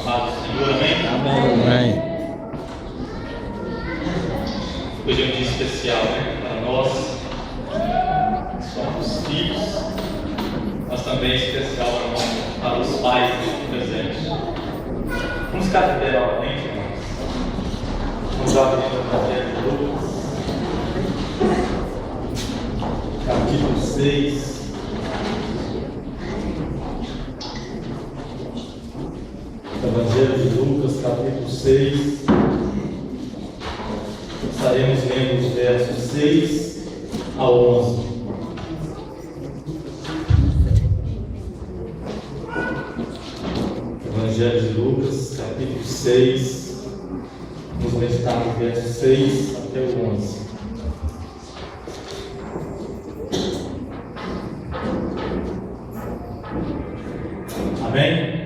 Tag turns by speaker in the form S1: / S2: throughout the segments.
S1: paz do Senhor, amém?
S2: Amém.
S1: Hoje é um dia especial, né? Para nós, somos filhos, mas também é especial para os pais presentes. Vamos ficar de pé novamente, irmãos. Vamos abrir o Evangelho de Lucas, capítulo 6. Evangelho de Lucas, capítulo 6. Estaremos lendo os versos 6 a 11. Evangelho de Lucas, capítulo 6. Vamos meditar no verso 6 até o 11. Amém?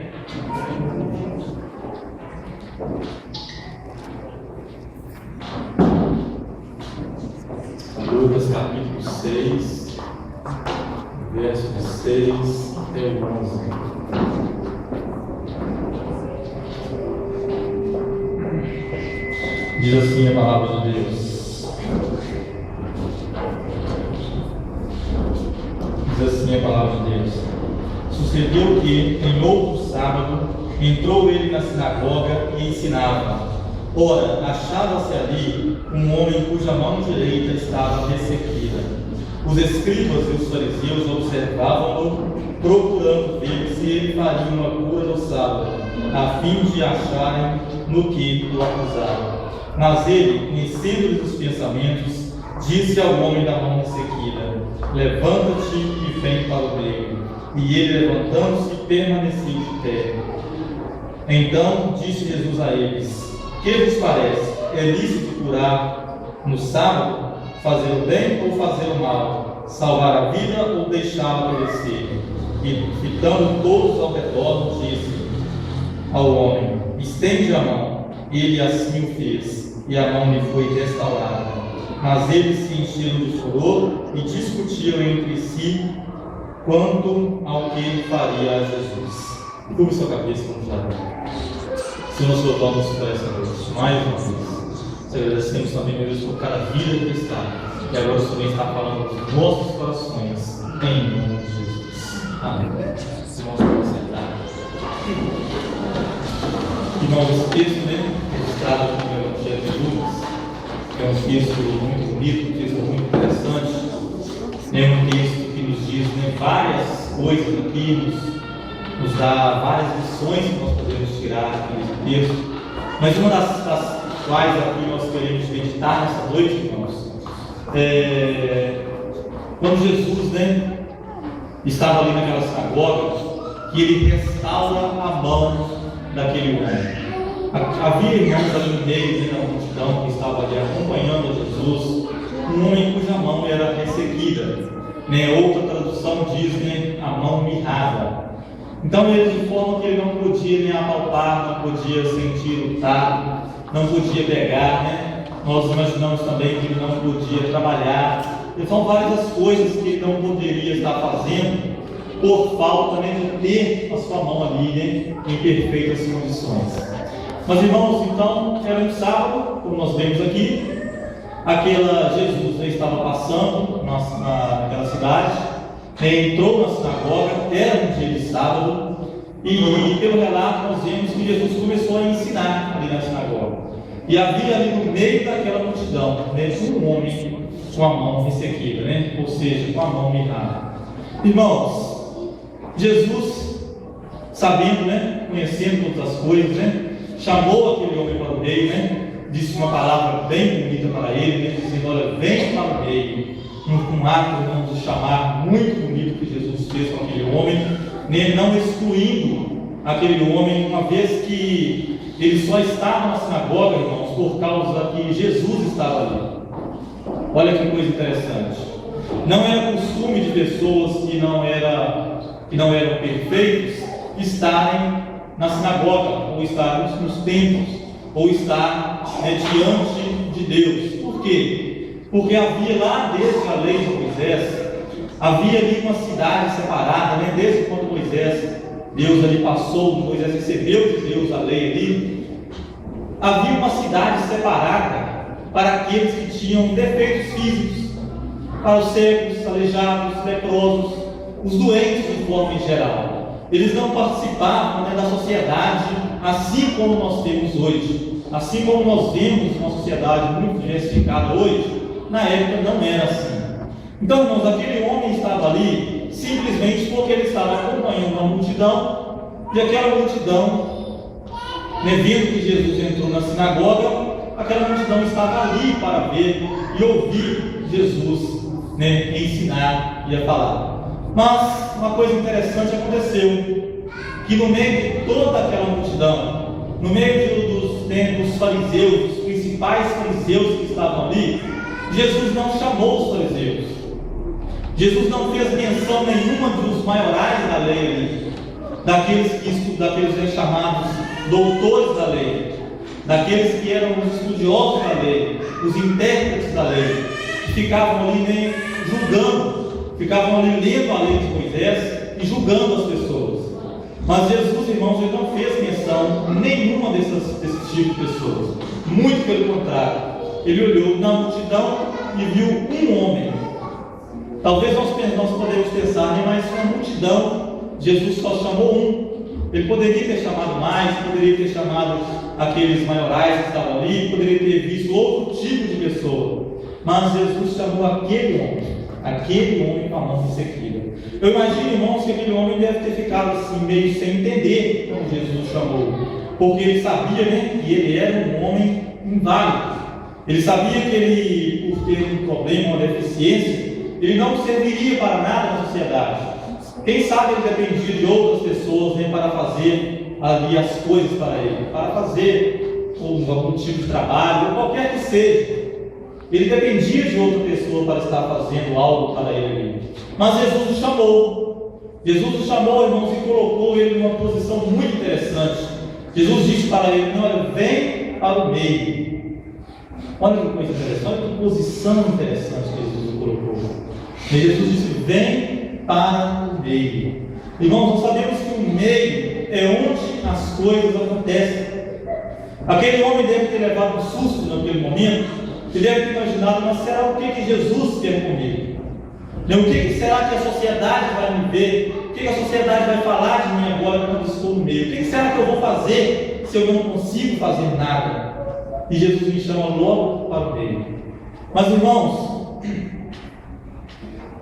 S1: Lucas capítulo 6, verso 6 até o 11. Diz assim a palavra de Deus. Diz assim a palavra de Deus. Sucedeu que, em outro sábado, entrou ele na sinagoga e ensinava. Ora, achava-se ali um homem cuja mão direita estava ressequida. Os escribas e os fariseus observavam-no, procurando ver se ele faria uma cura no sábado, a fim de acharem no que o acusavam. Mas ele, conhecendo-lhes os pensamentos, disse ao homem da mão ressequida: levanta-te e vem para o meio. E ele, levantando-se, permaneceu de pé. Então disse Jesus a eles: que vos parece? É lícito curar no sábado, fazer o bem ou fazer o mal, salvar a vida ou deixá-la perecer? E fitando todos ao redor, disse ao homem: estende a mão. Ele assim o fez, e a mão lhe foi restaurada. Mas eles se encheram de furor e discutiam entre si quanto ao que ele faria a Jesus. Curva sua cabeça, como já viu. Senhor, nós louvamos por essa noite, mais uma vez. Te agradecemos também, meu Deus, por cada vida que está. E agora o Senhor vem estar falando dos nossos corações, em nome de Jesus. Amém. Irmãos, vamos sentar. Irmãos, esse texto, registrado no Evangelho de Lucas, é um texto muito bonito, um texto muito interessante. É um texto que nos diz várias coisas aqui, nos dá várias lições que nós podemos tirar aqui nesse texto, mas uma das quais aqui nós queremos meditar nessa noite, irmãos, quando Jesus estava ali naquela sinagoga, que ele restaura a mão daquele homem. Havia irmãos ali no meio da multidão que estava ali acompanhando Jesus, um homem cuja mão era ressequida. Outra tradução diz a mão mirrada. Então ele, de forma que ele não podia nem apalpar, não podia sentir o tato, não podia pegar, nós imaginamos também que ele não podia trabalhar. E são várias as coisas que ele não poderia estar fazendo por falta de ter a sua mão ali em perfeitas condições. Mas irmãos, então era um sábado, como nós vemos aqui. Jesus estava passando naquela cidade, entrou na sinagoga, era um dia de sábado, e pelo relato nós vemos que Jesus começou a ensinar ali na sinagoga. E havia ali no meio daquela multidão, um homem com a mão ressequida, ou seja, com a mão mirrada. Irmãos, Jesus, sabendo, conhecendo todas as coisas, chamou aquele homem para o meio, disse uma palavra bem bonita para ele, dizendo: olha, vem para o meio. Um ato, irmãos, de chamar muito bonito que Jesus fez com aquele homem, não excluindo aquele homem, uma vez que ele só estava na sinagoga, irmãos, por causa que Jesus estava ali. Olha que coisa interessante. Não era costume de pessoas que não eram perfeitos estarem na sinagoga, ou estar nos templos, ou estar diante de Deus. Por quê? Porque havia lá, desde a lei de Moisés, havia ali uma cidade separada, desde quando Moisés Deus ali passou, Moisés recebeu de Deus a lei ali, havia uma cidade separada para aqueles que tinham defeitos físicos, para os cegos, aleijados, leprosos, os doentes de forma em geral. Eles não participavam, né, da sociedade assim como nós temos hoje. Assim como nós vemos uma sociedade muito diversificada hoje, na época não era assim. Então, irmãos, aquele homem estava ali simplesmente porque ele estava acompanhando uma multidão, e aquela multidão, né, vendo que Jesus entrou na sinagoga, aquela multidão estava ali para ver e ouvir Jesus, né, ensinar e a falar. Mas uma coisa interessante aconteceu, que no meio de toda aquela multidão, no meio dos fariseus, dos principais fariseus que estavam ali, Jesus não chamou os fariseus. Jesus não fez menção nenhuma dos maiorais da lei ali, daqueles chamados doutores da lei, daqueles que eram os estudiosos da lei, os intérpretes da lei, que ficavam ali, né, julgando, ficavam ali lendo a lei de Moisés e julgando as pessoas. Mas Jesus, irmãos, ele não fez menção nenhuma desse tipo de pessoas. Muito pelo contrário, ele olhou na multidão e viu um homem. Talvez nós podemos pensar, né, mas uma multidão, Jesus só chamou um. Ele poderia ter chamado mais, poderia ter chamado aqueles maiorais que estavam ali, poderia ter visto outro tipo de pessoa. Mas Jesus chamou aquele homem com a mão ressequida. Eu imagino, irmãos, que aquele homem deve ter ficado assim, meio sem entender como Jesus o chamou, porque ele sabia, né, que ele era um homem inválido. Ele sabia que ele, por ter um problema, uma deficiência, ele não serviria para nada na sociedade. Quem sabe ele dependia de outras pessoas, né, para fazer ali as coisas para ele, para fazer algum tipo de trabalho, ou qualquer que seja. Ele dependia de outra pessoa para estar fazendo algo para ele ali. Mas Jesus o chamou. Jesus o chamou, irmãos, e colocou ele numa posição muito interessante. Jesus disse para ele: não, olha, vem para o meio. Olha que coisa interessante, olha que posição interessante que Jesus o colocou. E Jesus disse: vem para o meio. Irmãos, nós sabemos que o meio é onde as coisas acontecem. Aquele homem deve ter levado um susto naquele momento. Ele deve ter imaginado: mas será o que Jesus quer comigo? O que será que a sociedade vai me ver? O que a sociedade vai falar de mim agora quando estou no meio? O que será que eu vou fazer se eu não consigo fazer nada? E Jesus me chama logo para o meio. Mas, irmãos,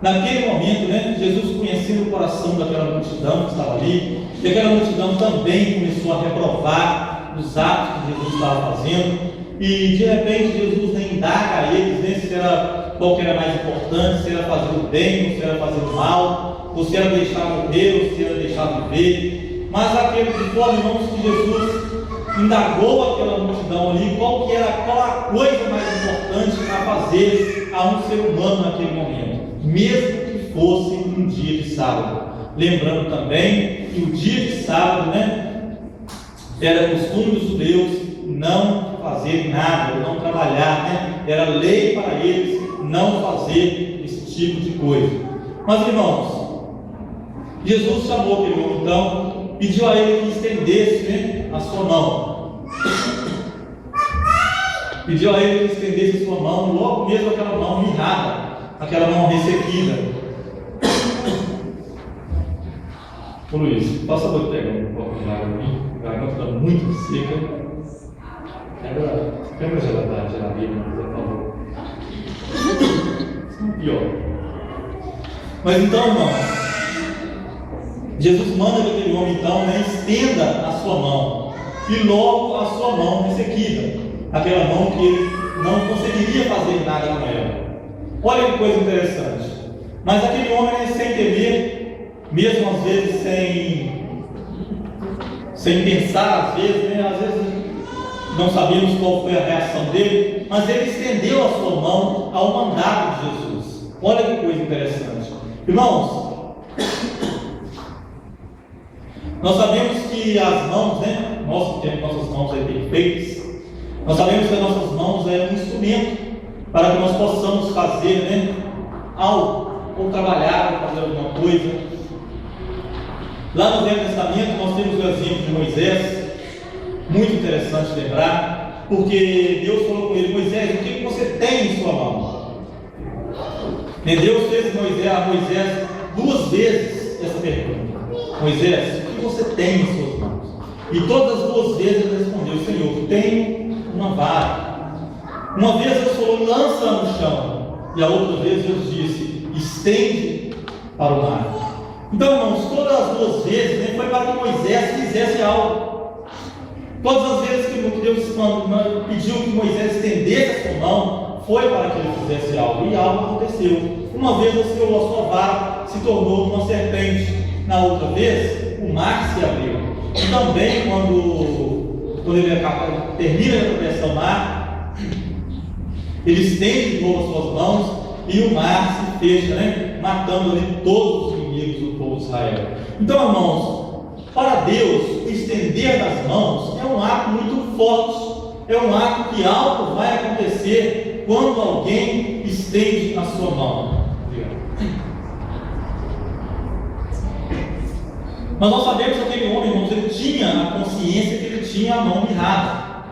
S1: naquele momento, né, Jesus, conhecendo o coração daquela multidão que estava ali, e aquela multidão também começou a reprovar os atos que Jesus estava fazendo, e de repente Jesus, né, indaga a eles, né, qual que era mais importante, se era fazer o bem ou se era fazer o mal, ou se era deixar morrer ou se era deixar viver. Mas aquele de forma, irmãos, que Jesus indagou aquela multidão ali, qual a coisa mais importante a fazer a um ser humano naquele momento, mesmo que fosse um dia de sábado. Lembrando também que o dia de sábado, né, era costume dos judeus não fazer nada, não trabalhar, né? Era lei para eles não fazer esse tipo de coisa. Mas, irmãos, Jesus chamou aquele homem, então, pediu a ele que estendesse, né, a sua mão. Pediu a ele que estendesse a sua mão, logo mesmo aquela mão mirrada, aquela mão ressequida. Ô Luiz, passa a pegar um pouco de água aqui, a garganta está muito seca. Pega a geladeira, por favor. Pior. Mas então, irmãos, Jesus manda que aquele homem, então, né, estenda a sua mão, e logo a sua mão ressequida, aquela mão que ele não conseguiria fazer nada com ela. Olha que coisa interessante. Mas aquele homem, né, sem temer, mesmo às vezes sem pensar, às vezes não sabemos qual foi a reação dele, mas ele estendeu a sua mão ao mandato de Jesus. Olha que coisa interessante. Irmãos, nós sabemos que as mãos, né, nós que temos nossas mãos aí perfeitas, nós sabemos que as nossas mãos é um instrumento para que nós possamos fazer, né, algo, ou trabalhar, ou fazer alguma coisa. Lá no Velho Testamento nós temos o exemplo de Moisés, muito interessante lembrar, porque Deus falou com ele: Moisés, o que você tem em sua mão? E Deus fez a Moisés duas vezes essa pergunta: Moisés, o que você tem em suas mãos? E todas as duas vezes ele respondeu: Senhor, tenho uma vara. Uma vez Deus falou: lança no chão, e a outra vez Deus disse: estende para o mar. Então, irmãos, todas as duas vezes foi para que Moisés fizesse algo. Todas as vezes que Deus pediu que Moisés estendesse a sua mão, foi para que ele fizesse algo, e algo aconteceu. Uma vez o Senhor, a sua vara se tornou uma serpente. Na outra vez, o mar se abriu. E também, quando ele termina de atravessar o mar, ele estende de novo as suas mãos e o mar se fecha, matando ali todos os inimigos do povo de Israel. Então, irmãos, para Deus, o estender das mãos é um ato muito forte, é um ato que algo vai acontecer quando alguém estende a sua mão. Mas nós sabemos que aquele homem, irmãos, ele tinha a consciência que ele tinha a mão mirrada,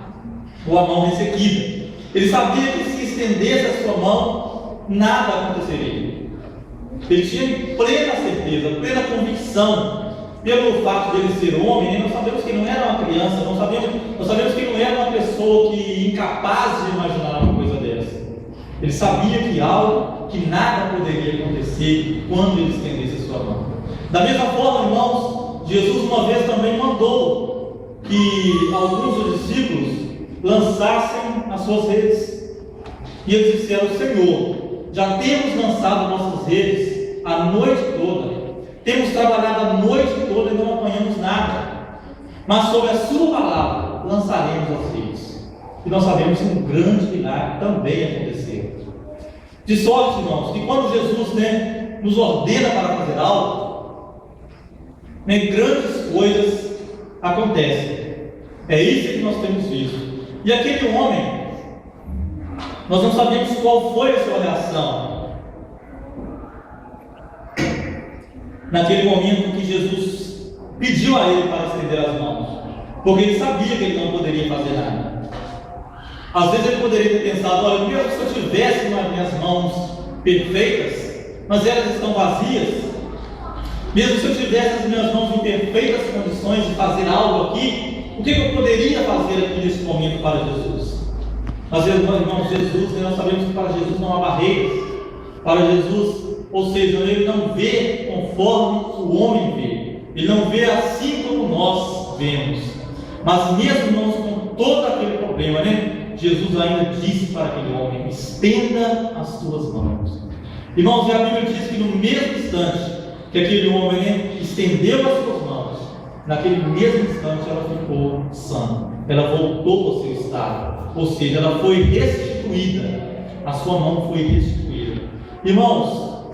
S1: ou a mão ressequida. Ele sabia que se estendesse a sua mão, nada aconteceria. Ele tinha plena certeza, plena convicção, pelo fato de ele ser homem. Nós sabemos que não era uma criança, nós sabemos que não era uma pessoa incapaz de imaginar uma coisa dessa. Ele sabia que nada poderia acontecer quando ele estendesse a sua mão. Da mesma forma, irmãos, Jesus uma vez também mandou que alguns dos discípulos lançassem as suas redes. E eles disseram: Senhor, já temos lançado nossas redes a noite toda, temos trabalhado a noite toda e não apanhamos nada, mas sob a sua palavra lançaremos as redes. E nós sabemos que um grande milagre também aconteceu. De sorte, irmãos, que quando Jesus nos ordena para fazer algo, grandes coisas acontecem. É isso que nós temos visto. E aquele homem, nós não sabemos qual foi a sua reação naquele momento que Jesus pediu a ele para estender as mãos, porque ele sabia que ele não poderia fazer nada. Às vezes ele poderia ter pensado: olha, mesmo se eu tivesse nas minhas mãos perfeitas, mas elas estão vazias, mesmo se eu tivesse as minhas mãos em perfeitas condições de fazer algo aqui, o que eu poderia fazer aqui nesse momento para Jesus? Mas, irmãos, Jesus, nós sabemos que para Jesus não há barreiras. Para Jesus, ou seja, ele não vê conforme o homem vê, ele não vê assim como nós vemos. Mas mesmo, irmãos, com todo aquele problema, Jesus ainda disse para aquele homem: estenda as tuas mãos. Irmãos, e a Bíblia diz que no mesmo instante que aquele homem estendeu as suas mãos, naquele mesmo instante ela ficou sã, ela voltou ao seu estado, ou seja, ela foi restituída, a sua mão foi restituída. Irmãos,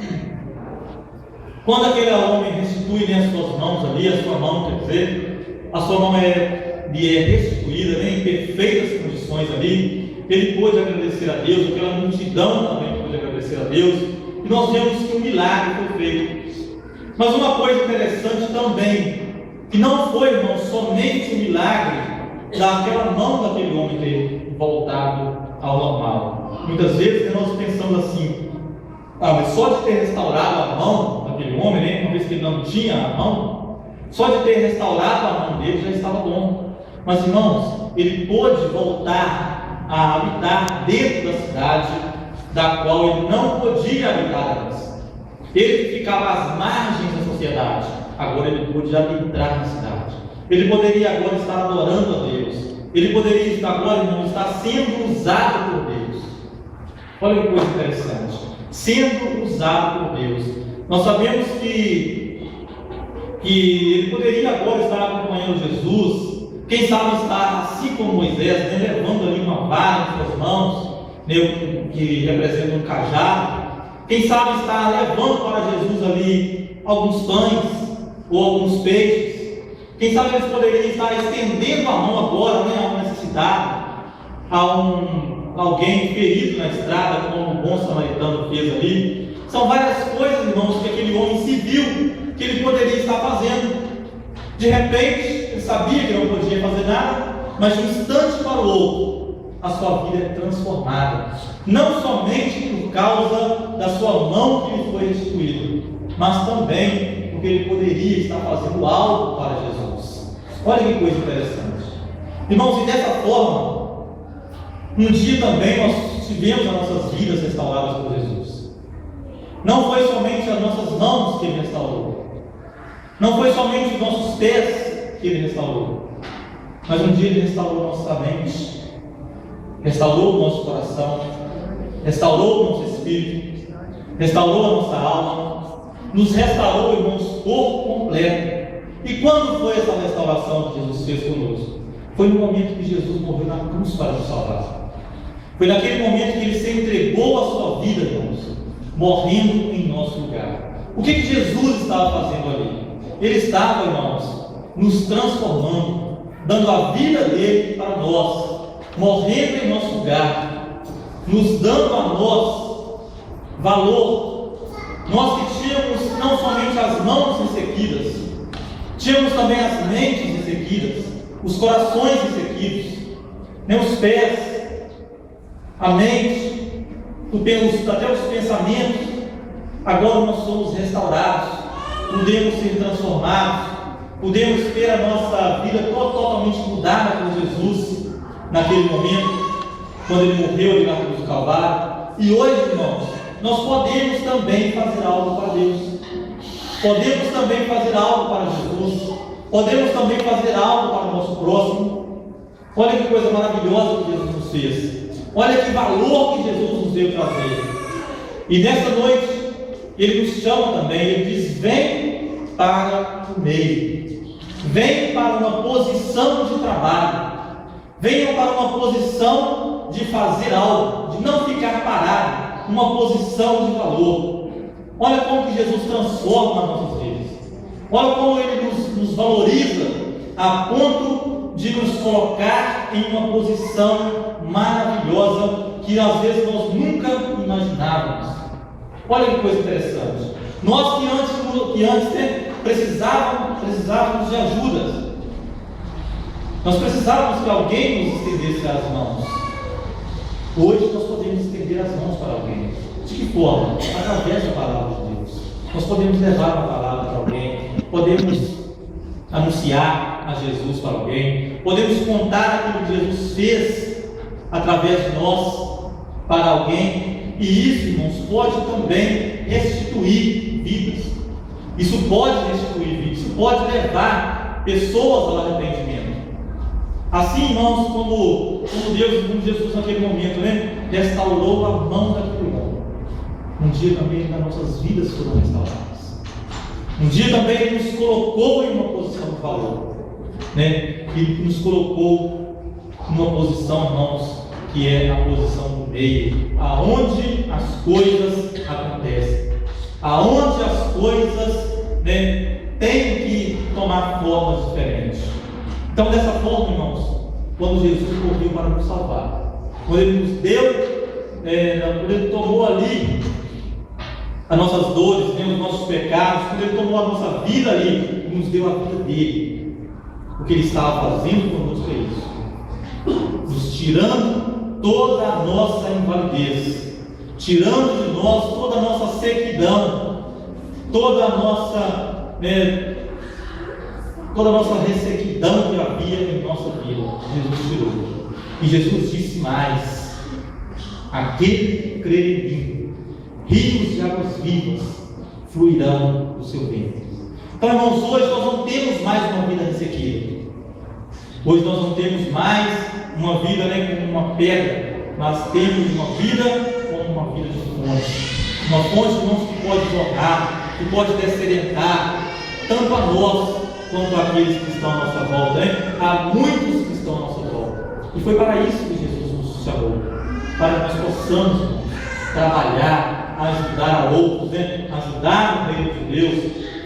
S1: quando aquele homem restitui as suas mãos ali, a sua mão, quer dizer, a sua mão é restituída, em perfeitas condições ali, ele pôde agradecer a Deus, aquela multidão também pôde agradecer a Deus, e nós vemos que um milagre foi feito. Mas uma coisa interessante também, que não foi, irmão, somente o milagre daquela mão daquele homem ter voltado ao normal. Muitas vezes nós pensamos assim: mas só de ter restaurado a mão daquele homem, uma vez que ele não tinha a mão, só de ter restaurado a mão dele já estava bom. Mas, irmãos, ele pôde voltar a habitar dentro da cidade da qual ele não podia habitar antes. Ele que ficava às margens da sociedade, agora ele pôde adentrar na cidade. Ele poderia agora estar adorando a Deus. Ele poderia agora, irmão, estar sendo usado por Deus. Olha que coisa interessante. Sendo usado por Deus. Nós sabemos que ele poderia agora estar acompanhando Jesus. Quem sabe estar assim como Moisés, levando ali uma vara em suas mãos, que representa um cajado. Quem sabe estar levando para Jesus ali alguns pães ou alguns peixes. Quem sabe eles poderiam estar estendendo a mão agora, a uma necessidade, a alguém ferido na estrada, como o bom samaritano fez ali. São várias coisas, irmãos, que aquele homem se viu que ele poderia estar fazendo. De repente, ele sabia que não podia fazer nada, mas de um instante para o outro, a sua vida é transformada. Não somente por causa da sua mão que lhe foi restituída, mas também porque ele poderia estar fazendo algo para Jesus. Olha que coisa interessante. Irmãos, e dessa forma, um dia também nós tivemos as nossas vidas restauradas por Jesus. Não foi somente as nossas mãos que Ele restaurou, não foi somente os nossos pés que Ele restaurou, mas um dia Ele restaurou nossa mente, restaurou o nosso coração, restaurou o nosso espírito, restaurou a nossa alma, nos restaurou, irmãos, corpo completo. E quando foi essa restauração que Jesus fez conosco? Foi no momento que Jesus morreu na cruz para nos salvar. Foi naquele momento que Ele se entregou a sua vida, irmãos, morrendo em nosso lugar. O que Jesus estava fazendo ali? Ele estava, irmãos, nos transformando, dando a vida dele para nós, morrendo em nosso lugar, nos dando a nós valor. Nós que tínhamos não somente as mãos ressequidas, tínhamos também as mentes ressequidas, os corações ressequidos, os pés, a mente, até os pensamentos. Agora nós somos restaurados, podemos ser transformados, podemos ter a nossa vida totalmente mudada por Jesus naquele momento, quando Ele morreu ali na cruz do Calvário. E hoje, irmãos, nós podemos também fazer algo para Deus, podemos também fazer algo para Jesus, podemos também fazer algo para o nosso próximo. Olha que coisa maravilhosa que Jesus nos fez, olha que valor que Jesus nos deu trazer. E nessa noite Ele nos chama também, Ele diz: vem para o meio, vem para uma posição de trabalho, venham para uma posição de fazer algo, de não ficar parado, uma posição de valor. Olha como que Jesus transforma as nossas vidas, olha como Ele nos valoriza a ponto de nos colocar em uma posição maravilhosa que às vezes nós nunca imaginávamos. Olha que coisa interessante. Nós que antes precisávamos de ajuda, nós precisávamos que alguém nos estendesse as mãos. Hoje nós podemos estender as mãos para alguém. De que forma? Através da palavra de Deus. Nós podemos levar a palavra para alguém, podemos anunciar a Jesus para alguém, podemos contar aquilo que Jesus fez através de nós para alguém. E isso, irmãos, pode também restituir vidas. Isso pode restituir vidas, isso pode levar pessoas ao arrependimento. Assim, irmãos, como Jesus naquele momento, restaurou a mão daquele homem, um dia também as nossas vidas foram restauradas. Um dia também Ele nos colocou em uma posição de valor, Ele nos colocou em uma posição, irmãos, que é a posição do meio, aonde as coisas acontecem, aonde as coisas têm que tomar formas diferentes. Então, dessa forma, irmãos, quando Jesus morreu para nos salvar, quando Ele nos deu, quando Ele tomou ali as nossas dores, os nossos pecados, quando Ele tomou a nossa vida ali e nos deu a vida dele, o que Ele estava fazendo conosco é isso, nos tirando toda a nossa invalidez, tirando de nós toda a nossa sequidão, toda a nossa ressequidão que havia em nossa vida. Jesus tirou. E Jesus disse mais: aquele que crer em mim, rios de águas vivas fluirão do seu ventre. Então, irmãos, hoje nós não temos mais uma vida ressequida. Hoje nós não temos mais uma vida como uma pedra, mas temos uma vida como uma vida de fonte. Uma fonte, irmãos, que pode jorrar, que pode dessedentar tanto a nós quanto àqueles que estão à nossa volta. Há muitos que estão à nossa volta. E foi para isso que Jesus nos chamou, para que nós possamos, irmãos, trabalhar, ajudar a outros, ajudar o reino de Deus,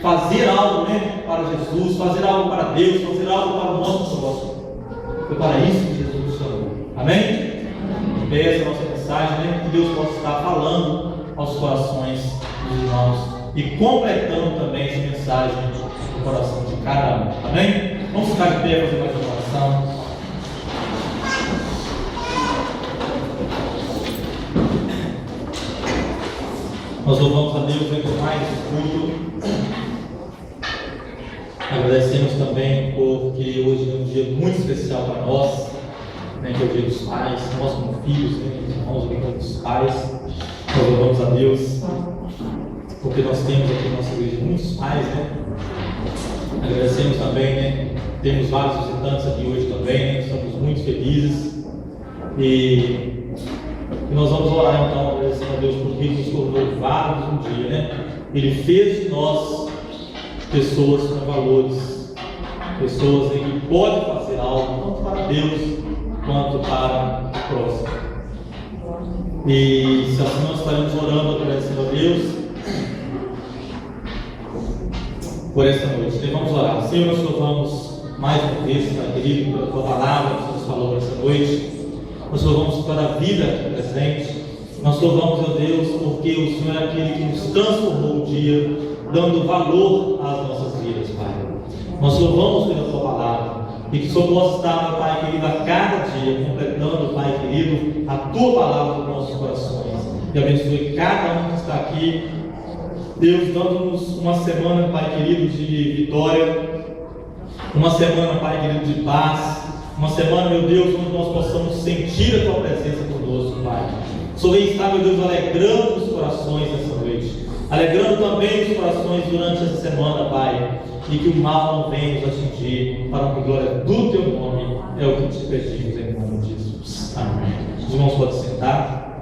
S1: fazer algo para Jesus, fazer algo para Deus, fazer algo para o nosso próximo. Foi para isso que Jesus nos chamou. Amém? Essa é a nossa mensagem, que Deus possa estar falando aos corações dos irmãos e completando também essa mensagem coração de cada um. Amém? Vamos ficar de pé e fazer mais uma oração. Nós louvamos a Deus por mais esse culto. Agradecemos também porque hoje é um dia muito especial para nós, né, que é o dia dos pais, nós como filhos, né, irmãos, o dia dos pais. Nós louvamos a Deus porque nós temos aqui na nossa igreja muitos pais, né? Agradecemos também, né? Temos vários visitantes aqui hoje também, né? Estamos muito felizes. E nós vamos orar então, agradecendo a Deus porque Ele nos tornou válidos um dia, né? Ele fez de nós pessoas com valores, pessoas em que podem fazer algo, tanto para Deus quanto para o próximo. E se assim nós estaremos orando, agradecendo a Deus por esta noite. Então vamos orar. Senhor, nós louvamos mais uma vez, Pai querido, pela Tua palavra que nos falou esta noite. Nós louvamos pela vida aqui presente. Nós louvamos a Deus porque o Senhor é aquele que nos transformou um dia, dando valor às nossas vidas, Pai. Nós louvamos pela Tua palavra e que o Senhor possa estar, Pai querido, a cada dia, completando, Pai querido, a Tua palavra nos nossos corações. E abençoe cada um que está aqui, Deus, dando-nos uma semana, Pai querido, de vitória, uma semana, Pai querido, de paz, uma semana, meu Deus, onde nós possamos sentir a Tua presença conosco, Pai. O Senhor está, meu Deus, alegrando os corações nessa noite, alegrando também os corações durante essa semana, Pai, e que o mal não venha nos atingir, para a glória do Teu nome, é o que te pedimos em nome de Jesus. Amém. Os irmãos podem sentar.